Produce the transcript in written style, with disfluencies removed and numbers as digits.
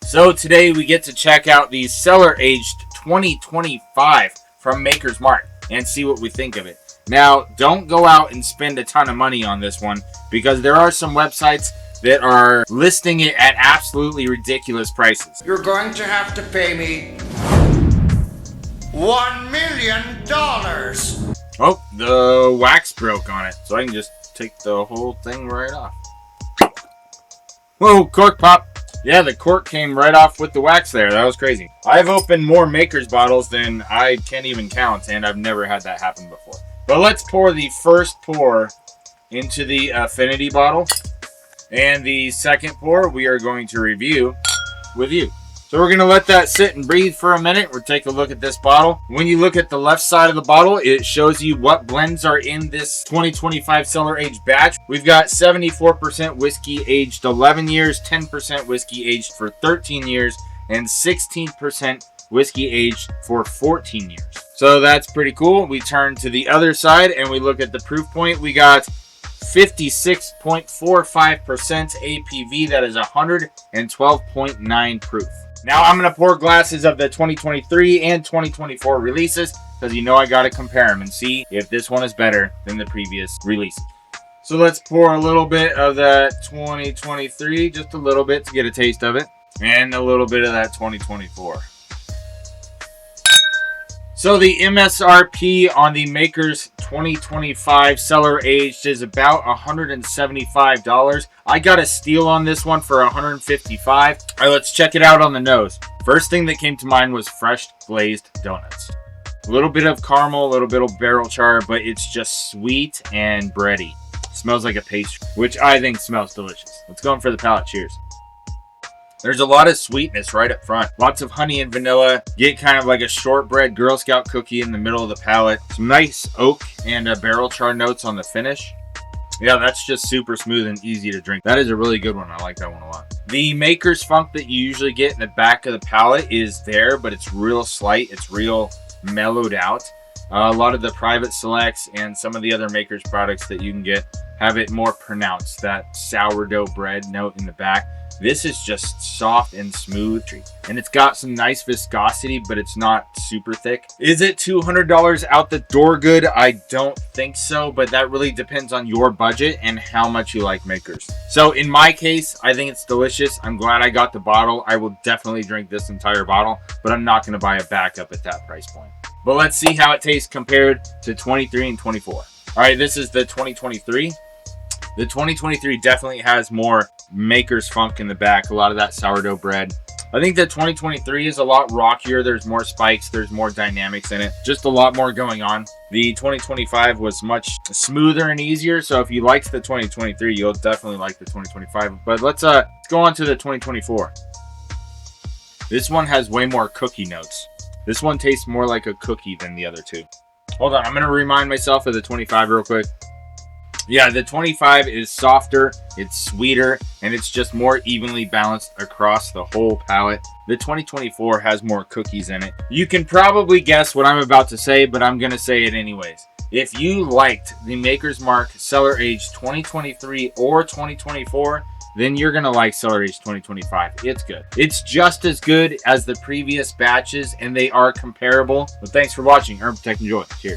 So today we get to check out the Cellar Aged 2025 from Maker's Mark and see what we think of it. Now, don't go out and spend a ton of money on this one because there are some websites that are listing it at absolutely ridiculous prices. You're going to have to pay me $1 million. Oh, the wax broke on it, so I can just take the whole thing right off. Whoa, cork pop. Yeah, the cork came right off with the wax there. That was crazy. I've opened more Maker's bottles than I can't even count, and I've never had that happen before. But let's pour the first pour into the Affinity bottle. And the second pour we are going to review with you. So we're going to let that sit and breathe for a minute. We'll take a look at this bottle. When you look at the left side of the bottle, it shows you what blends are in this 2025 Cellar Aged batch. We've got 74% whiskey aged 11 years, 10% whiskey aged for 13 years, and 16% whiskey aged for 14 years. So that's pretty cool. We turn to the other side and we look at the proof point. We got 56.45% APV. That is 112.9 proof. Now I'm going to pour glasses of the 2023 and 2024 releases because you know I got to compare them and see if this one is better than the previous releases. So let's pour a little bit of that 2023, just a little bit to get a taste of it, and a little bit of that 2024. So the MSRP on the Maker's 2025 Cellar Aged is about $175. I got a steal on this one for $155. All right, let's check it out on the nose. First thing that came to mind was fresh glazed donuts. A little bit of caramel, a little bit of barrel char, but it's just sweet and bready. Smells like a pastry, which I think smells delicious. Let's go in for the palate. Cheers. There's a lot of sweetness right up front. Lots of honey and vanilla. Get kind of like a shortbread Girl Scout cookie in the middle of the palate. Some nice oak and barrel char notes on the finish. Yeah, that's just super smooth and easy to drink. That is a really good one. I like that one a lot. The Maker's Funk that you usually get in the back of the palate is there, but it's real slight. It's real mellowed out. A lot of the Private Selects and some of the other Maker's products that you can get have it more pronounced, that sourdough bread note in the back. This is just soft and smooth, and it's got some nice viscosity, but it's not super thick. Is it $200 out the door good? I don't think so, but that really depends on your budget and how much you like Maker's. So in my case, I think it's delicious. I'm glad I got the bottle. I will definitely drink this entire bottle, but I'm not going to buy a backup at that price point. But let's see how it tastes compared to 23 and 24. All right, this is the 2023. The 2023 definitely has more Maker's Funk in the back, a lot of that sourdough bread. I think the 2023 is a lot rockier. There's more spikes, there's more dynamics in it, just a lot more going on. The 2025 was much smoother and easier, so if you liked the 2023, you'll definitely like the 2025. But let's go on to the 2024. This one has way more cookie notes. This one tastes more like a cookie than the other two. Hold on, I'm going to remind myself of the 25 real quick. Yeah, the 25 is softer, it's sweeter, and it's just more evenly balanced across the whole palate. The 2024 has more cookies in it. You can probably guess what I'm about to say, but I'm going to say it anyways. If you liked the Maker's Mark Cellar Aged 2023 or 2024, then you're going to like Cellar Aged 2025. It's good. It's just as good as the previous batches, and they are comparable. But thanks for watching. Protect, enjoy. Cheers.